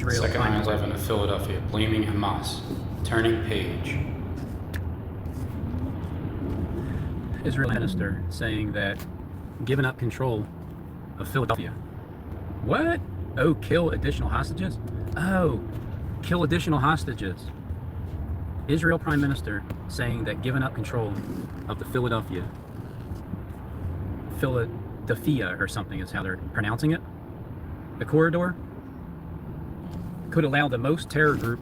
Israel. Second 9/11 of Philadelphia, blaming Hamas. Turning page. Israel minister saying that giving up control of Philadelphia. What? Oh, kill additional hostages? Oh, kill additional hostages. Israel Prime Minister saying that giving up control of the Philadelphia or something is how they're pronouncing it, the corridor, could allow the most terror group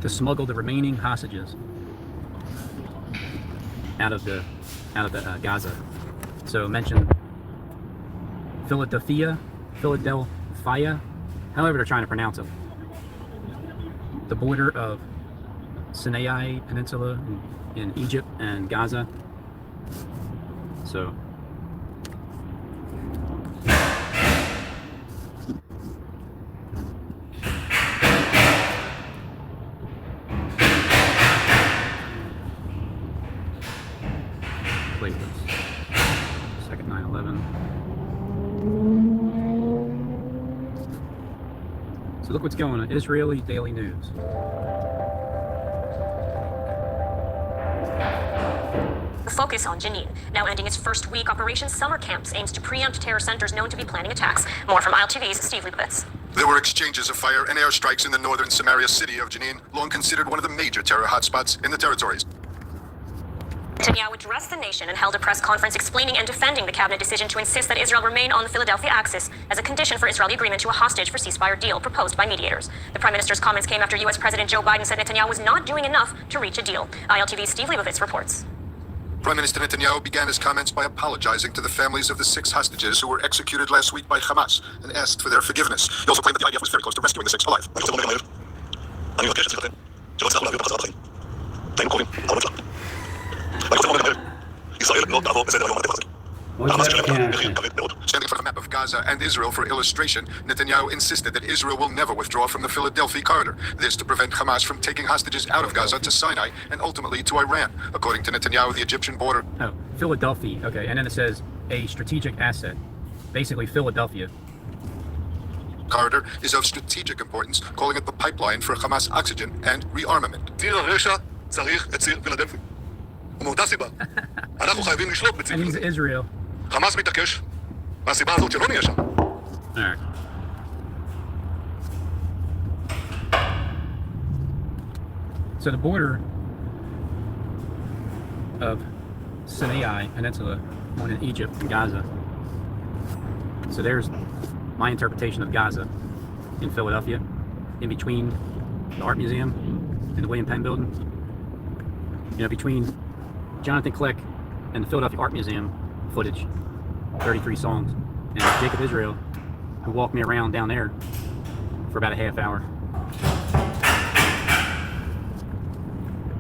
to smuggle the remaining hostages out of the Gaza. So mention Philadelphia, however they're trying to pronounce it. The border of Sinai Peninsula in Egypt and Gaza. So second 9/11. So look what's going on. Israeli Daily News. Focus on Jenin. Now ending its first week, Operation Summer Camps aims to preempt terror centers known to be planning attacks. More from ILTV's Steve Leibovitz. There were exchanges of fire and airstrikes in the northern Samaria city of Jenin, long considered one of the major terror hotspots in the territories. Netanyahu addressed the nation and held a press conference explaining and defending the cabinet decision to insist that Israel remain on the Philadelphia axis as a condition for Israeli agreement to a hostage for ceasefire deal proposed by mediators. The Prime Minister's comments came after U.S. President Joe Biden said Netanyahu was not doing enough to reach a deal. ILTV's Steve Leibovitz reports. Prime Minister Netanyahu began his comments by apologizing to the families of the 6 hostages who were executed last week by Hamas and asked for their forgiveness. He also claimed that the IDF was very close to rescuing the 6 alive. Standing for the map of Gaza and Israel for illustration, Netanyahu insisted that Israel will never withdraw from the Philadelphia corridor. This to prevent Hamas from taking hostages out of Gaza to Sinai and ultimately to Iran. According to Netanyahu, the Egyptian border... Oh, Philadelphia. Okay, and then it says a strategic asset. Basically, Philadelphia. ...corridor is of strategic importance, calling it the pipeline for Hamas oxygen and rearmament. And he's Israel. חמאס מתעקש מהסיבה הזאת שלא נהיה שם. Alright. So the border of Sinai Peninsula, one in Egypt and Gaza. So there's my interpretation of Gaza in Philadelphia, in between the Art Museum and the William Penn Building. You know, between Jonathan Click and the Philadelphia Art Museum footage, 33 songs, and Jacob Israel, who walked me around down there for about a half hour,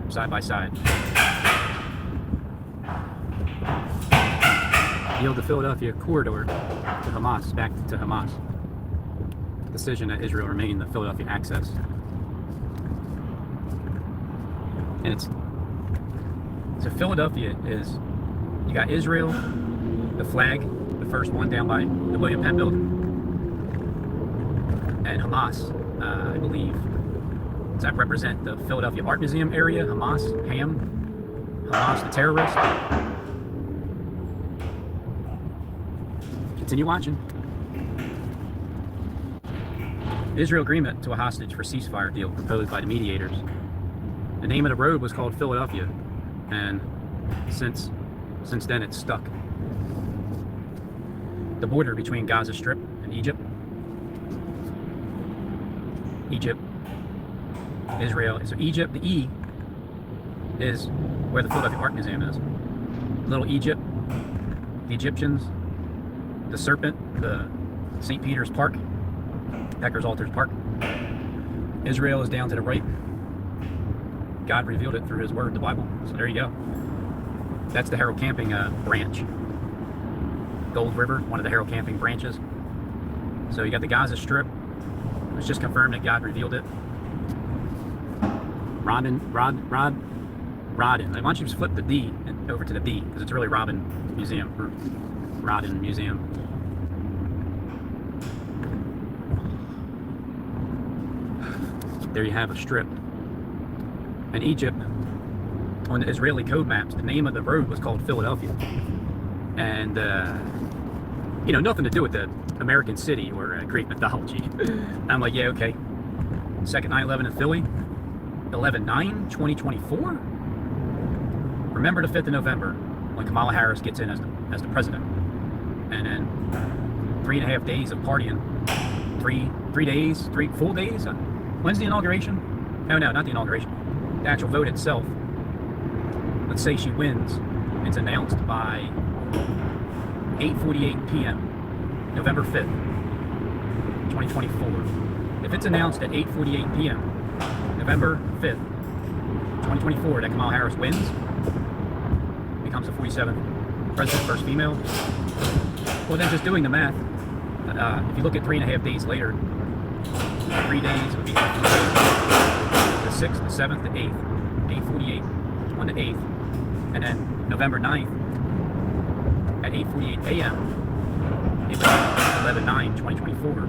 side by side. Yield the Philadelphia corridor to Hamas, back to Hamas. Decision that Israel remain the Philadelphia access. And it's so Philadelphia is, you got Israel, the flag, the first one down by the William Penn Building, and Hamas, I believe. Does that represent the Philadelphia Art Museum area? Hamas, Hamas, the terrorist. Continue watching. Israel agreement to a hostage for ceasefire deal proposed by the mediators. The name of the road was called Philadelphia, and since then it's stuck. The border between Gaza Strip and Egypt, Israel. So Egypt, the E is where the Philadelphia Art Museum is. Little Egypt, the Egyptians, the serpent, the St. Peter's Park, Pecker's Altars Park. Israel is down to the right. God revealed it through his word, the Bible. So there you go. That's the Harold Camping branch. Gold River, one of the Harold Camping branches. So you got the Gaza Strip. It was just confirmed that God revealed it. Rodden. Why don't you just flip the D over to the B, because it's really Rodden Museum. there you have a strip. In Egypt, on the Israeli code maps, the name of the road was called Philadelphia. And, you know, nothing to do with the American city or Greek mythology. I'm like, yeah, okay. Second 9/11 in Philly, 11/9/2024. Remember the 5th of November when Kamala Harris gets in as the president, and then 3.5 days of partying, three full days. When's the inauguration? No, not the inauguration. The actual vote itself. Let's say she wins. It's announced by 8:48 p.m. November 5th, 2024. If it's announced at 8:48 p.m. November 5th, 2024 that Kamala Harris wins, becomes the 47th president, first female, well then just doing the math, if you look at 3.5 days later, 3 days would be the 6th, the 7th, the 8th, 8:48 on the 8th, and then November 9th at 8:48 a.m. it was 11/9/2024.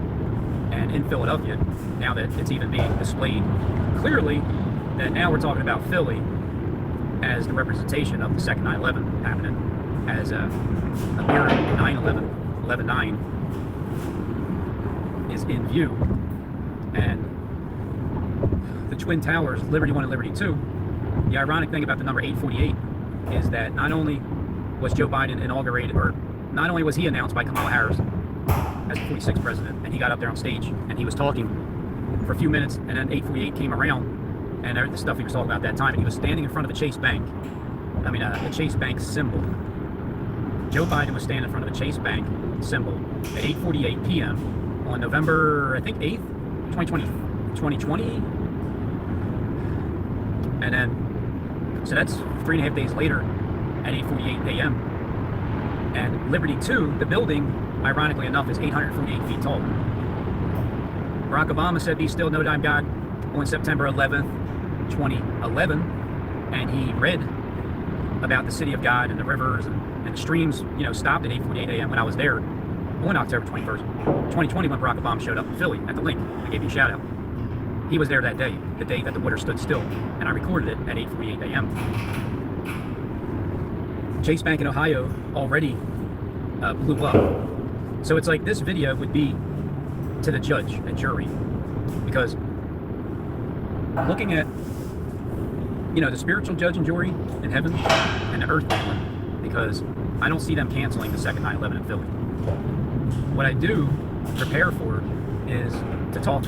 And in Philadelphia, now that it's even being displayed clearly, that now we're talking about Philly as the representation of the second 9/11 happening, as a mirror 9/11, 11/9 is in view. And the Twin Towers, Liberty 1 and Liberty 2, the ironic thing about the number 848 is that not only was Joe Biden inaugurated, or not only was he announced by Kamala Harris as the 46th president, and he got up there on stage and he was talking for a few minutes, and then 848 came around and the stuff he was talking about at that time, and he was standing in front of a Chase Bank. I mean, the Chase Bank symbol. Joe Biden was standing in front of a Chase Bank symbol at 8:48 p.m. on November, I think, 8th, 2020. And then, so that's 3.5 days later at 8:48 a.m. And Liberty 2, the building, ironically enough, is 848 feet tall. Barack Obama said, "Be still, know that I'm God," on September 11th, 2011, and he read about the city of God and the rivers and the streams, you know, stopped at 8:48 a.m. when I was there on October 21st, 2020, when Barack Obama showed up in Philly at the link. I gave you a shout out. He was there that day, the day that the water stood still, and I recorded it at 8:48 a.m. Chase Bank in Ohio already blew up. So it's like this video would be to the judge and jury, because looking at, you know, the spiritual judge and jury in heaven and the earthly one, because I don't see them canceling the second 9/11 in Philly. What I do prepare for is to talk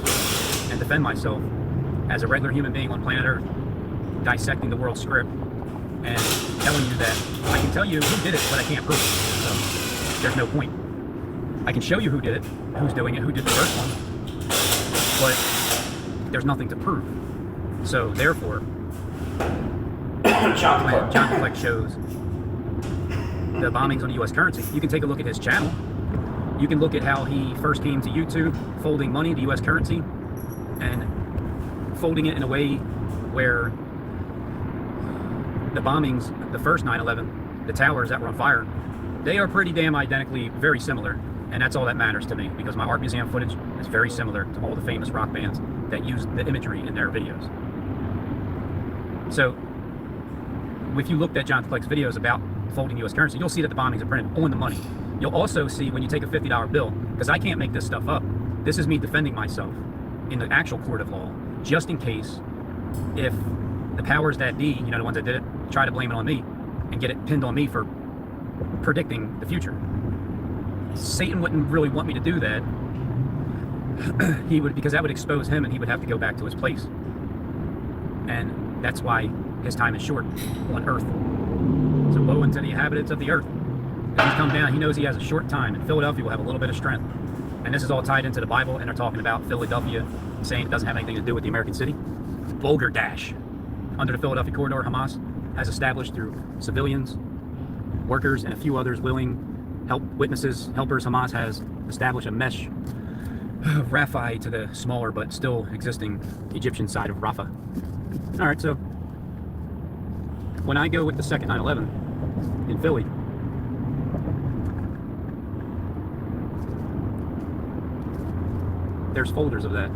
and defend myself as a regular human being on planet Earth, dissecting the world script and telling you that I can tell you who did it, but I can't prove it. So there's no point. I can show you who did it, who's doing it, who did the first one, but there's nothing to prove. So therefore, John Fleck shows the bombings on the U.S. currency. You can take a look at his channel. You can look at how he first came to YouTube, folding money to U.S. currency, and folding it in a way where the bombings, the first 9/11, the towers that were on fire, they are pretty damn identically very similar. And that's all that matters to me, because my art museum footage is very similar to all the famous rock bands that use the imagery in their videos. So if you looked at John Fleck's videos about folding U.S. currency, you'll see that the bombings are printed on the money. You'll also see when you take a $50 bill, because I can't make this stuff up. This is me defending myself in the actual court of law, just in case if the powers that be, you know, the ones that did it, try to blame it on me and get it pinned on me for predicting the future. Satan wouldn't really want me to do that. He would, because that would expose him, and he would have to go back to his place. And that's why his time is short on earth. So woe unto the inhabitants of the earth. If he's come down, he knows he has a short time, and Philadelphia will have a little bit of strength. And this is all tied into the Bible, and they're talking about Philadelphia, saying it doesn't have anything to do with the American city. Vulgar dash. Under the Philadelphia corridor, Hamas has established through civilians, workers, and a few others willing helpers, Hamas has established a mesh of Rafah to the smaller but still existing Egyptian side of Rafah. Alright, so when I go with the second 9/11 in Philly, there's folders of that.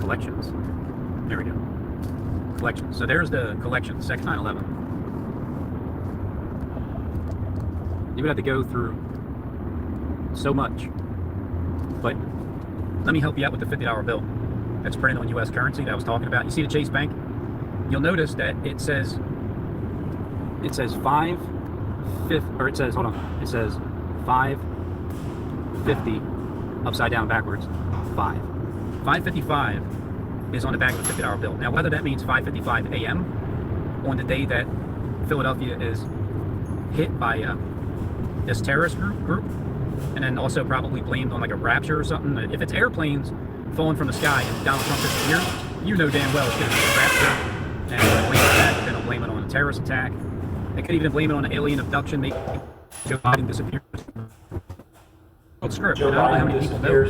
collections. There we go. Collections. So there's the collections, Section 911. You would have to go through so much. But let me help you out with the $50 bill that's printed on U.S. currency that I was talking about. You see the Chase Bank? You'll notice that it says 550 upside down backwards 555 is on the back of the $50 bill. Now whether that means 5:55 a.m. on the day that Philadelphia is hit by this terrorist group, and then also probably blamed on like a rapture or something. If it's airplanes falling from the sky and Donald Trump disappears, you know damn well it's going to be a rapture, and they'll blame that. Then they'll blame it on a terrorist attack. They could even blame it on an alien abduction. Maybe Joe Biden disappears. It's script. I don't know how many people know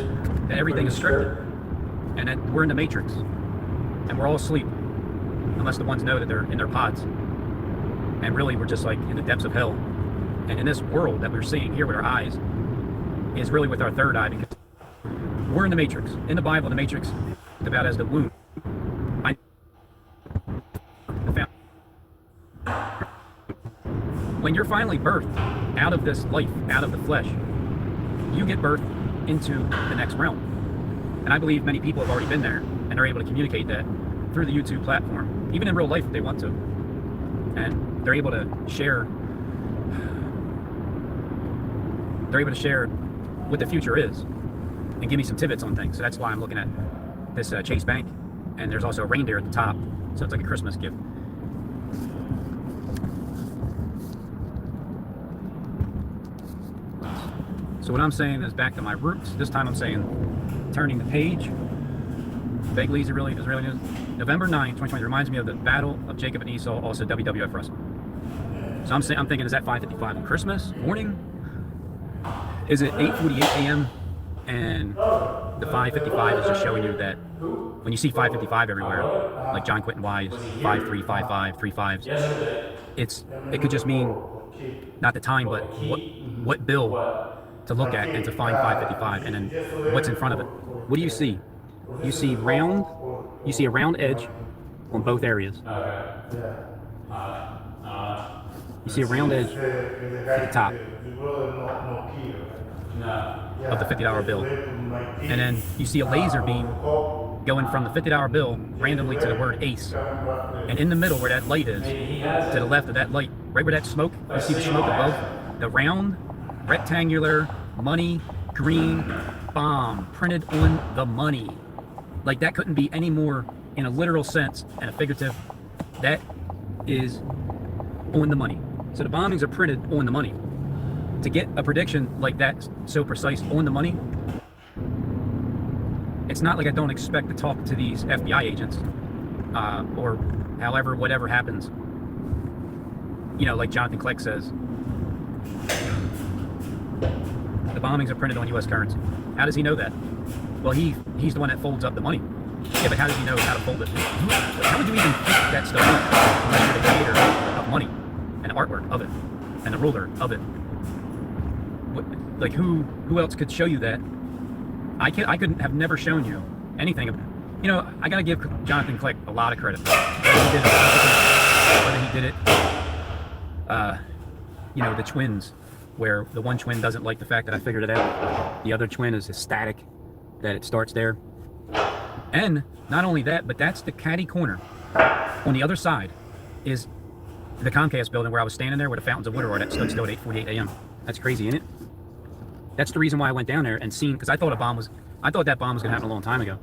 that everything is scripted, and that we're in the Matrix, and we're all asleep, unless the ones know that they're in their pods. And really, we're just like in the depths of hell. And in this world that we're seeing here with our eyes is really with our third eye, because we're in the Matrix. In the Bible, the Matrix is about as the womb. When you're finally birthed out of this life, out of the flesh, you get birthed into the next realm. And I believe many people have already been there and are able to communicate that through the YouTube platform, even in real life if they want to. And they're able to share what the future is and give me some tidbits on things. So that's why I'm looking at this Chase Bank, and there's also a reindeer at the top, so it's like a Christmas gift. So what I'm saying is back to my roots. This time I'm saying turning the page. Vaguely Israeli news. November 9, 2020 reminds me of the Battle of Jacob and Esau, also WWF wrestling. So I'm thinking, is that 5:55 on Christmas morning? Is it 8:48 a.m. and the 5:55 is just showing you that when you see 5:55 everywhere, like John Quinton Wise, 5355, 35s, it could just mean not the time, but what bill to look at and to find 5:55, and then what's in front of it. What do you see? You see a round edge on both areas. You see a round edge at the top of the $50 bill. And then you see a laser beam going from the $50 bill randomly to the word ace. And in the middle where that light is, to the left of that light, right where that smoke, you see the smoke above, the round, rectangular, money, green bomb printed on the money. Like that couldn't be any more in a literal sense and a figurative. That is on the money. So the bombings are printed on the money. To get a prediction like that so precise on the money, it's not like I don't expect to talk to these FBI agents or however, whatever happens. You know, like Jonathan Clegg says, the bombings are printed on U.S. currency. How does he know that? Well, he's the one that folds up the money. Yeah, but how does he know how to fold it? How would you even think that stuff up unless you're the creator of money and the artwork of it and the ruler of it? Like who else could show you that? I couldn't have never shown you anything of, you know, I gotta give Jonathan Clegg a lot of credit. Whether he did it, you know, the twins, where the one twin doesn't like the fact that I figured it out. The other twin is ecstatic that it starts there. And not only that, but that's the catty corner. On the other side is the Comcast building where I was standing there, where the fountains of water are that stood still at 8:48 a.m. That's crazy, isn't it? That's the reason why I went down there and seen, because I thought that bomb was gonna happen a long time ago.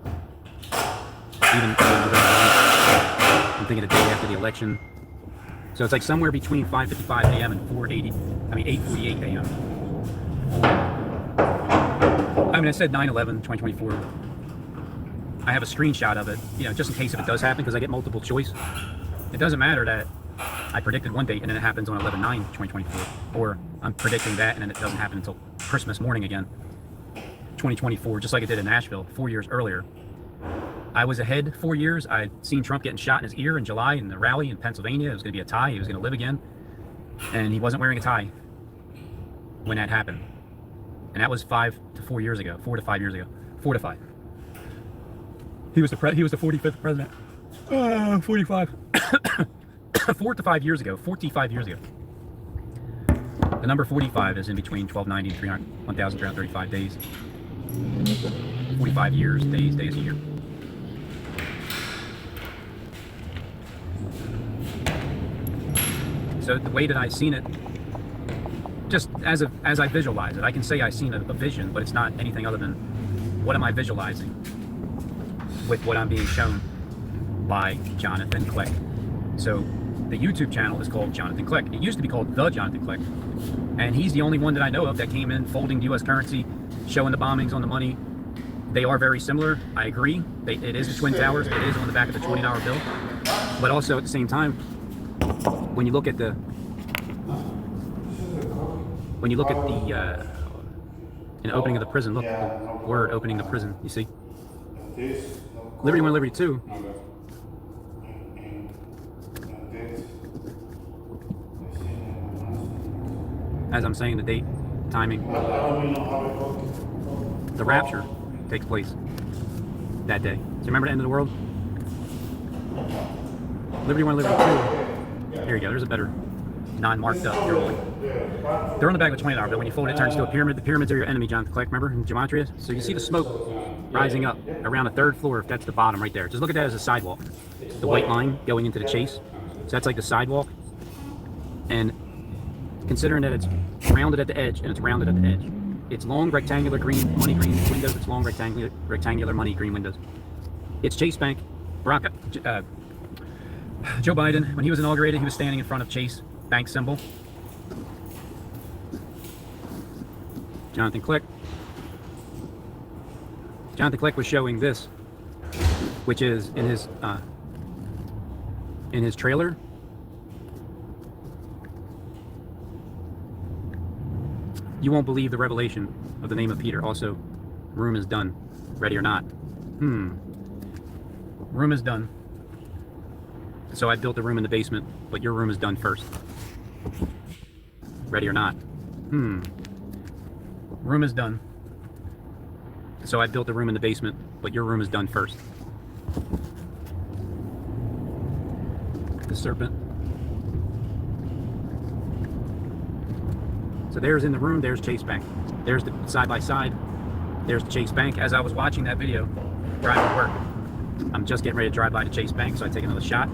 Even I'm thinking the day after the election. So it's like somewhere between 5:55 a.m. and 8:48 a.m. I mean, I said 9/11/2024. I have a screenshot of it, you know, just in case if it does happen, because I get multiple choice. It doesn't matter that I predicted one date and then it happens on 11/9/2024, or I'm predicting that and then it doesn't happen until Christmas morning again, 2024, just like it did in Nashville 4 years earlier. I was ahead 4 years. I'd seen Trump getting shot in his ear in July in the rally in Pennsylvania. It was going to be a tie. He was going to live again. And he wasn't wearing a tie when that happened. And that was 4 to 5 years ago. 4 to 5. He was the 45th president. 45. 45 years ago. 45 years ago. The number 45 is in between 1290 and 1,335 days. 45 years, days a year. So the way that I seen it, just as I visualize it, I can say I seen a vision, but it's not anything other than what am I visualizing with what I'm being shown by Jonathan Click. So the YouTube channel is called Jonathan Click. It used to be called The Jonathan Click, and he's the only one that I know of that came in folding U.S. currency, showing the bombings on the money. They are very similar. I agree. It is the Twin Towers. It is on the back of the $20 bill. But also at the same time, when you look at the opening of the prison, look, the word opening the prison, you see? Liberty 1, Liberty 2. As I'm saying, the date, timing, the rapture takes place that day. So remember the end of the world? Liberty 1, Liberty 2. Here you go, there's a better non-marked up drawing. They're on the back of a $20 bill. When you fold it, it turns to a pyramid. The pyramids are your enemy, Jonathan Click, remember, in gematria? So you see the smoke rising up around the 3rd floor, if that's the bottom right there. Just look at that as a sidewalk. The white line going into the Chase. So that's like the sidewalk. And considering that it's rounded at the edge, and it's rounded at the edge, it's long rectangular green, money green windows. It's long rectangular money green windows. It's Chase Bank. Joe Biden, when he was inaugurated, he was standing in front of Chase Bank symbol. Jonathan Click. Jonathan Click was showing this, which is in his trailer. You won't believe the revelation of the name of Peter. Also, room is done. Ready or not? Room is done. So I built a room in the basement, but your room is done first. Ready or not? Room is done. So I built a room in the basement, but your room is done first. The serpent. So there's in the room, there's Chase Bank. There's the side by side. There's the Chase Bank. As I was watching that video, driving to work, I'm just getting ready to drive by the Chase Bank, so I take another shot.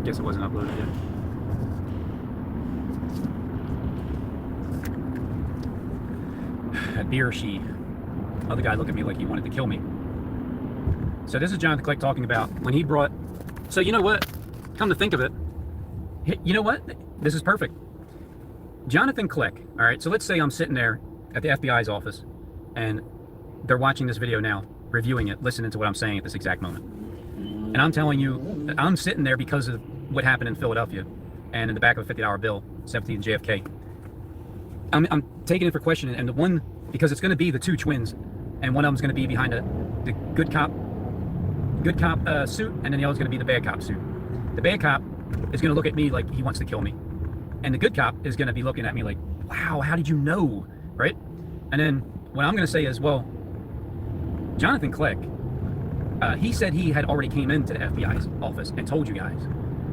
Guess it wasn't uploaded yet. That beer she, other guy looked at me like he wanted to kill me. So this is Jonathan Click talking about when he brought, so you know what, come to think of it, you know what, this is perfect. Jonathan Click, all right, so let's say I'm sitting there at the FBI's office and they're watching this video now, reviewing it, listening to what I'm saying at this exact moment. And I'm telling you, I'm sitting there because of what happened in Philadelphia and in the back of a $50 bill, 17 JFK. I'm taking it for question, and the one, because it's going to be the two twins, and one of them's going to be behind the good cop suit, and then the other's going to be the bad cop suit. The bad cop is going to look at me like he wants to kill me, and the good cop is going to be looking at me like, wow, how did you know, right? And then what I'm going to say is, well, Jonathan Click, he said he had already came into the FBI's office and told you guys.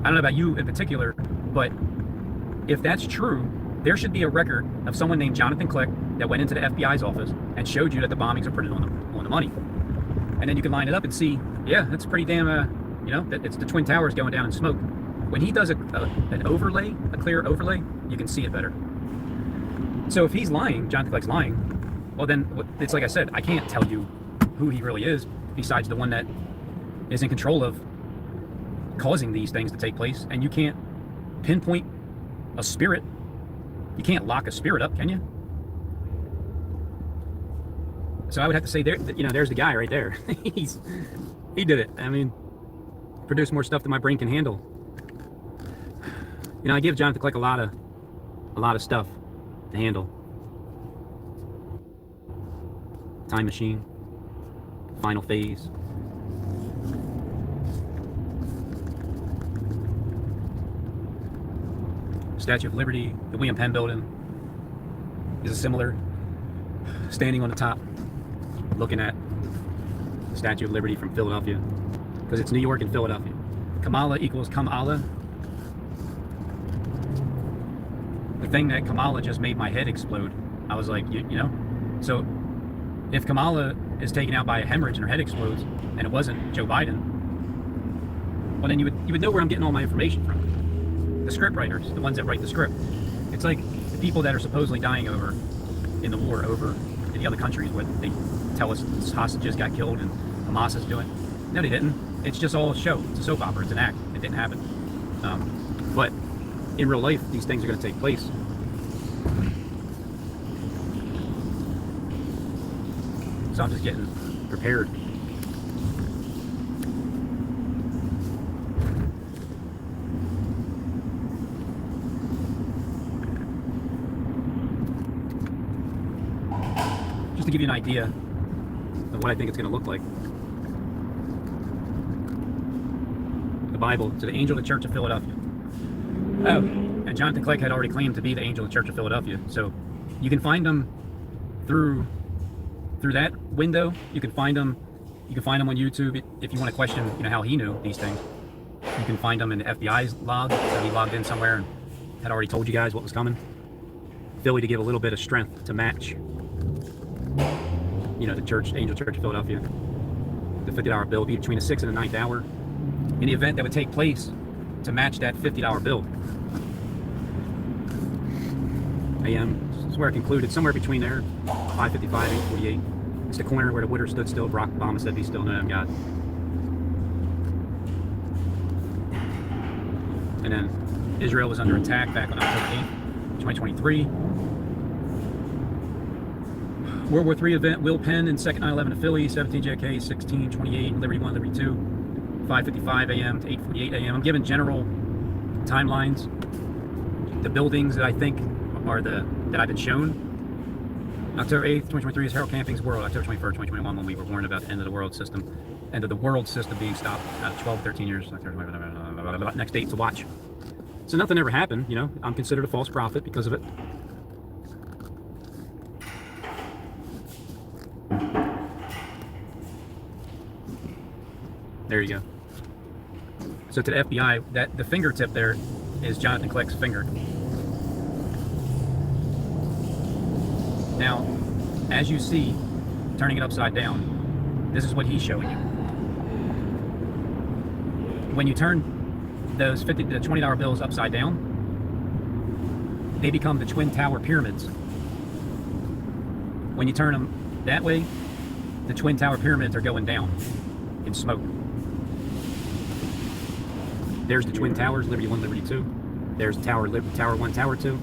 I don't know about you in particular, but if that's true, there should be a record of someone named Jonathan Click that went into the FBI's office and showed you that the bombings are printed on the money. And then you can line it up and see, yeah, that's pretty damn, you know, that it's the Twin Towers going down in smoke. When he does an overlay, a clear overlay, you can see it better. So if he's lying, Jonathan Click's lying, well then, it's like I said, I can't tell you who he really is, besides the one that is in control of causing these things to take place. And you can't pinpoint a spirit. You can't lock a spirit up, can you? So I would have to say, there, you know, there's the guy right there. He did it. I mean, produced more stuff than my brain can handle. You know, I give Jonathan Click a lot of stuff to handle. Time Machine, Final Phase, Statue of Liberty, the William Penn building is a similar, standing on the top, looking at the Statue of Liberty from Philadelphia, because it's New York and Philadelphia. Kamala equals Kamala. The thing that Kamala just made my head explode. I was like, you know, so if Kamala is taken out by a hemorrhage and her head explodes, and it wasn't Joe Biden, well then you would know where I'm getting all my information from. The script writers, the ones that write the script. It's like the people that are supposedly dying over in the war over in the other countries where they tell us hostages got killed and Hamas is doing. No, they didn't. It's just all a show. It's a soap opera. It's an act. It didn't happen. But in real life, these things are going to take place. So I'm just getting prepared. Just to give you an idea of what I think it's going to look like. The Bible, to the angel of the Church of Philadelphia. Oh, and Jonathan Clegg had already claimed to be the angel of the Church of Philadelphia. So you can find him through that window. You can find him on YouTube if you want to question, you know, how he knew these things. You can find him in the FBI's log. So he logged in somewhere and had already told you guys what was coming. Philly to give a little bit of strength to match, you know, the church, Angel Church of Philadelphia. The $50 bill would be between the 6th and the 9th hour. In the event that would take place to match that $50 bill. AM. This is where it concluded, somewhere between there, 5:55, 8:48. It's the corner where the Woodard stood still. Barack Obama said, "Be still, no, I'm God." And then Israel was under attack back on October 8th, 2023. World War III event, Will Penn and 2nd 9/11 to Philly, 17 JFK, 16:28, Liberty 1, Liberty 2, 5:55 a.m. to 8:48 a.m. I'm giving general timelines. The buildings that I think are that I've been shown. October 8th, 2023 is Harold Camping's World. October 21st, 2021, when we were warned about the end of the world system being stopped out of 12, 13 years. Next date to watch. So nothing ever happened, you know. I'm considered a false prophet because of it. There you go. So to the FBI, that the fingertip there is Jonathan Kleck's finger. Now, as you see, turning it upside down, this is what he's showing you. When you turn those the $20 bills upside down, they become the Twin Tower pyramids. When you turn them that way, the Twin Tower pyramids are going down in smoke. There's the Twin Towers, Liberty 1, Liberty 2. There's Tower 1, Tower 2.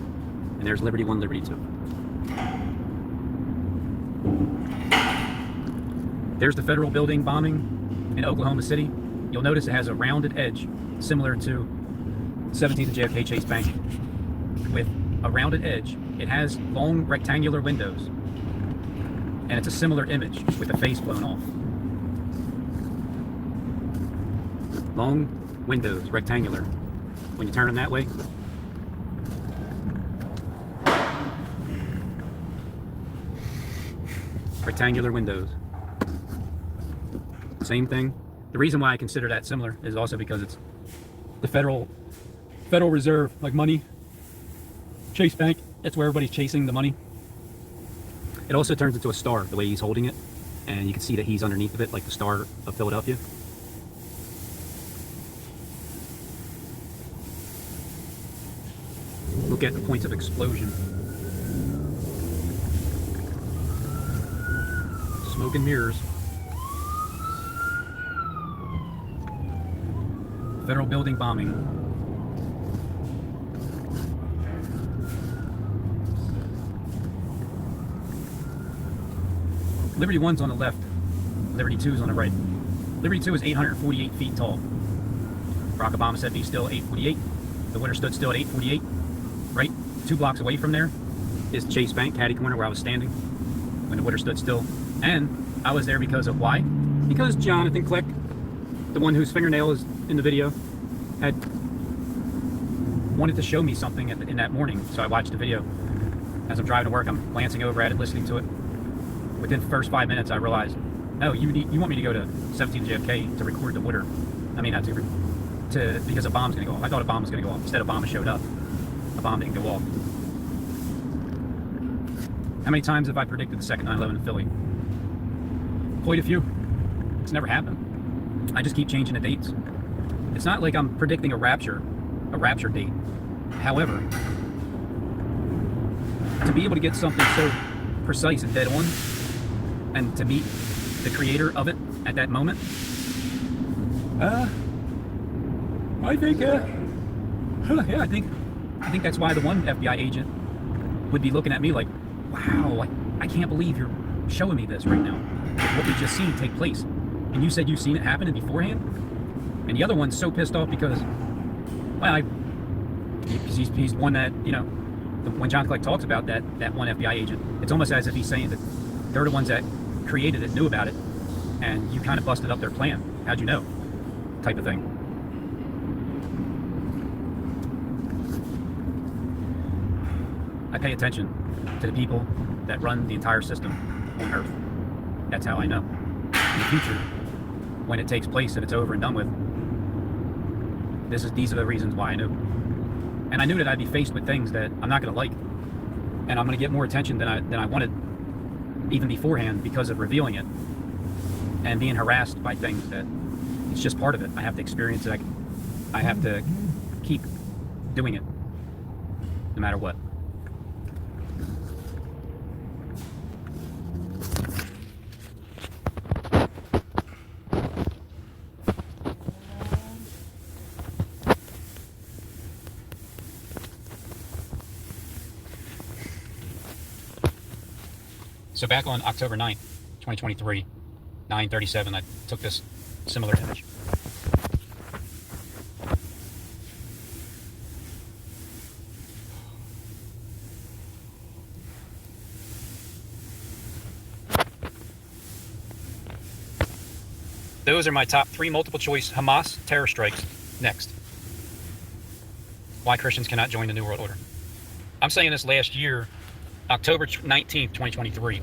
And there's Liberty 1, Liberty 2. There's the federal building bombing in Oklahoma City. You'll notice it has a rounded edge, similar to 17th and JFK Chase Bank. With a rounded edge, it has long rectangular windows. And it's a similar image with the face blown off. Long windows, rectangular. When you turn them that way, rectangular windows. Same thing. The reason why I consider that similar is also because it's the Federal Reserve, like money. Chase Bank, that's where everybody's chasing the money. It also turns into a star the way he's holding it, and you can see that he's underneath of it, like the Star of Philadelphia. Look at the points of explosion. Smoke and mirrors. Federal building bombing. Liberty 1's on the left. Liberty 2's on the right. Liberty 2 is 848 feet tall. Barack Obama said be still at 848. The winner stood still at 848. Right 2 blocks away from there is Chase Bank, caddy corner, where I was standing when the winner stood still. And I was there because of why? Because Jonathan Clegg, the one whose fingernail is in the video, wanted to show me something in that morning, so I watched the video. As I'm driving to work, I'm glancing over at it, listening to it. Within the first 5 minutes, I realized, no, you want me to go to 17th JFK to record the water. I mean, not to because a bomb's going to go off. I thought a bomb was going to go off. Instead, a bomb showed up. A bomb didn't go off. How many times have I predicted the second 9/11 in Philly? Quite a few. It's never happened. I just keep changing the dates. It's not like I'm predicting a rapture date. However, to be able to get something so precise and dead on, and to meet the creator of it at that moment, I think, yeah, I think that's why the one FBI agent would be looking at me like, wow, I can't believe you're showing me this right now. What we just seen take place. And you said you've seen it happening beforehand? And the other one's so pissed off because, well, he's one that, you know, when John Clark talks about that one FBI agent, it's almost as if he's saying that they're the ones that created it, knew about it, and you kind of busted up their plan. How'd you know? Type of thing. I pay attention to the people that run the entire system on Earth. That's how I know. In the future, when it takes place and it's over and done with, these are the reasons why I knew. And I knew that I'd be faced with things that I'm not going to like, and I'm going to get more attention than I wanted even beforehand because of revealing it and being harassed by things that it's just part of it. I have to experience it. I have to keep doing it no matter what. So back on October 9th, 2023, 9:37, I took this similar image. Those are my top 3 multiple choice Hamas terror strikes next. Why Christians cannot join the New World Order. I'm saying this last year, October 19th, 2023.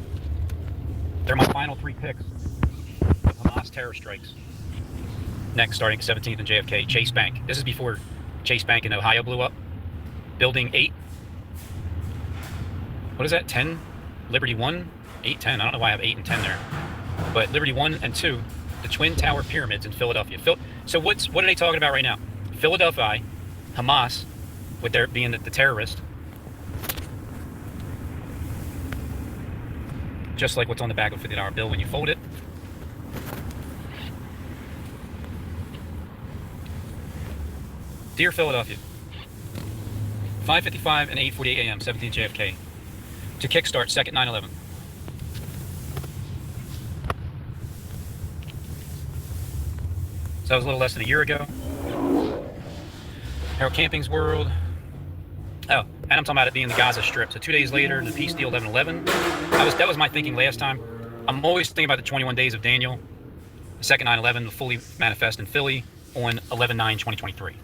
They're my final 3 picks of Hamas terror strikes. Next, starting 17th and JFK, Chase Bank. This is before Chase Bank in Ohio blew up. Building 8. What is that, 10? Liberty 1? 8, 10. I don't know why I have 8 and 10 there. But Liberty 1 and 2, the Twin Tower Pyramids in Philadelphia. So what are they talking about right now? Philadelphia, Hamas, with their being the terrorist. Just like what's on the back of a $50 bill when you fold it. Dear Philadelphia, 5:55 and 8:48 a.m., 17th JFK, to kickstart second 9/11. So that was a little less than a year ago. Harold Camping's World. Oh, and I'm talking about it being the Gaza Strip. So 2 days later, the peace deal 11/11. That was my thinking last time. I'm always thinking about the 21 days of Daniel. The second 9/11 will fully manifest in Philly on 11/9/2023.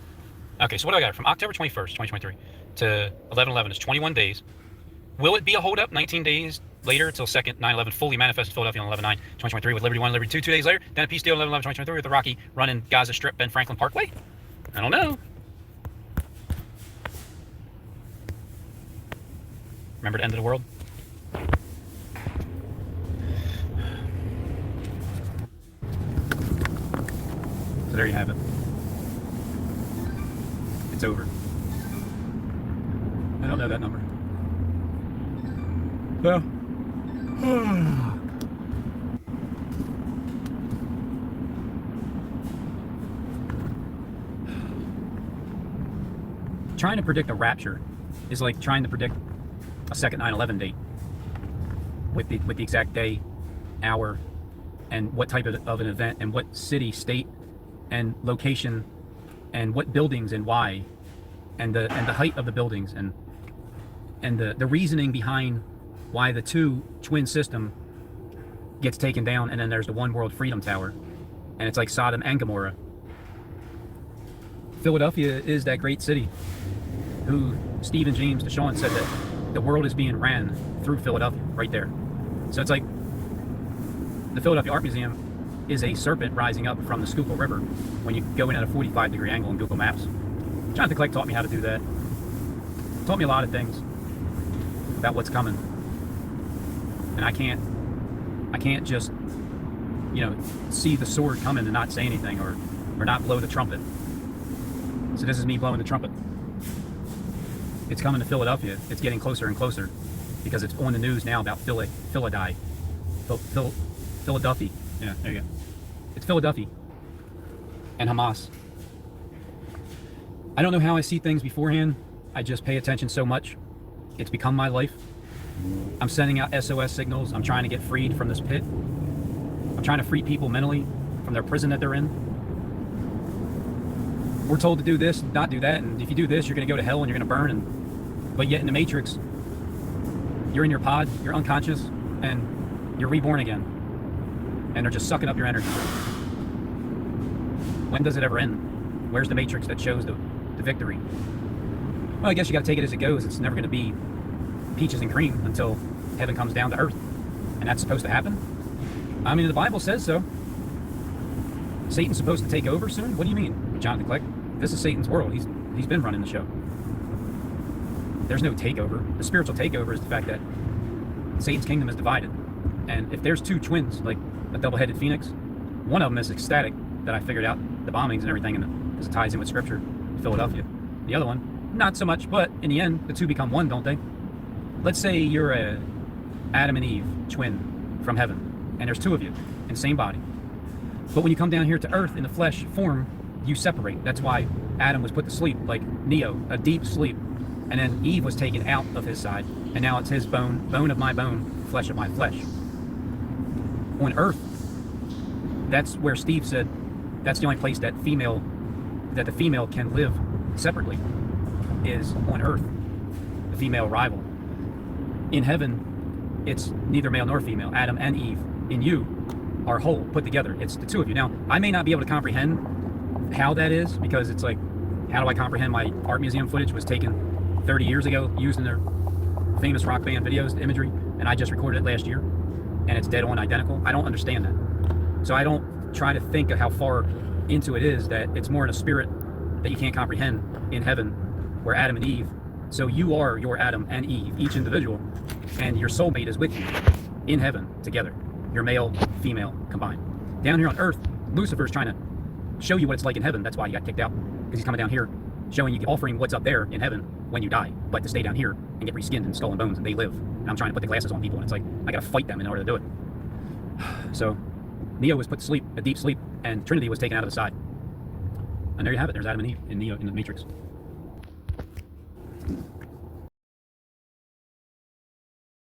Okay, so what do I got? From October 21st, 2023 to 11/11 is 21 days. Will it be a holdup 19 days later until second 9/11 fully manifest in Philadelphia on 11/9/2023 with Liberty 1, Liberty 2 2 days later? Then a peace deal 11/11/2023 with the Rocky running Gaza Strip, Ben Franklin Parkway? I don't know. Remember the end of the world? So there you have it. It's over. I don't know that number. Well. Trying to predict a rapture is like trying to predict a second 9/11 date with the exact day, hour, and what type of an event, and what city, state, and location, and what buildings and why, and the height of the buildings, and the reasoning behind why the two twin system gets taken down, and then there's the One World Freedom Tower, and it's like Sodom and Gomorrah. Philadelphia is that great city. who Stephen James DeShawn said that the world is being ran through Philadelphia, right there. So it's like the Philadelphia Art Museum is a serpent rising up from the Schuylkill River when you go in at a 45-degree angle in Google Maps. Jonathan Clegg taught me how to do that. Taught me a lot of things about what's coming. And I can't just, see the sword coming and not say anything or not blow the trumpet. So this is me blowing the trumpet. It's coming to Philadelphia. It's getting closer and closer because it's on the news now about Philadelphia. Yeah, there you go. It's Philadelphia and Hamas. I don't know how I see things beforehand. I just pay attention so much. It's become my life. I'm sending out SOS signals. I'm trying to get freed from this pit. I'm trying to free people mentally from their prison that they're in. We're told to do this, not do that, and if you do this, you're going to go to hell and you're going to burn. But yet in the Matrix, you're in your pod, you're unconscious, and you're reborn again. And they're just sucking up your energy. When does it ever end? Where's the Matrix that shows the victory? Well, I guess you got to take it as it goes. It's never going to be peaches and cream until heaven comes down to earth. And that's supposed to happen? I mean, the Bible says so. Satan's supposed to take over soon? What do you mean, Jonathan Clegg? This is Satan's world. He's been running the show. There's no takeover. The spiritual takeover is the fact that Satan's kingdom is divided. And if there's two twins, like a double-headed phoenix, one of them is ecstatic that I figured out the bombings and everything, and because it ties in with Scripture, Philadelphia. The other one, not so much, but in the end, the two become one, don't they? Let's say you're a Adam and Eve twin from heaven, and there's two of you in the same body. But when you come down here to earth in the flesh form, you separate. That's why Adam was put to sleep, like Neo, a deep sleep. And then Eve was taken out of his side, and now it's his bone, bone of my bone, flesh of my flesh. On earth, that's where Steve said that's the only place that the female can live separately, is on earth, the female rival. In heaven, it's neither male nor female. Adam and Eve in you are whole, put together. It's the two of you. Now, I may not be able to comprehend how that is, because it's like, how do I comprehend my art museum footage was taken 30 years ago, used in their famous rock band videos, the imagery, and I just recorded it last year, and it's dead on identical. I don't understand that. So I don't try to think of how far into it is, that it's more in a spirit that you can't comprehend in heaven, where Adam and Eve. So you are your Adam and Eve, each individual, and your soulmate is with you in heaven together. Your male, female combined. Down here on earth, Lucifer's trying to show you what it's like in heaven. That's why he got kicked out, because he's coming down here showing you, offering what's up there in heaven when you die, but to stay down here and get reskinned and skull and bones, and they live. And I'm trying to put the glasses on people, and it's like, I gotta fight them in order to do it. So Neo was put to sleep, a deep sleep, and Trinity was taken out of the side. And there you have it. There's Adam and Eve in Neo in the Matrix.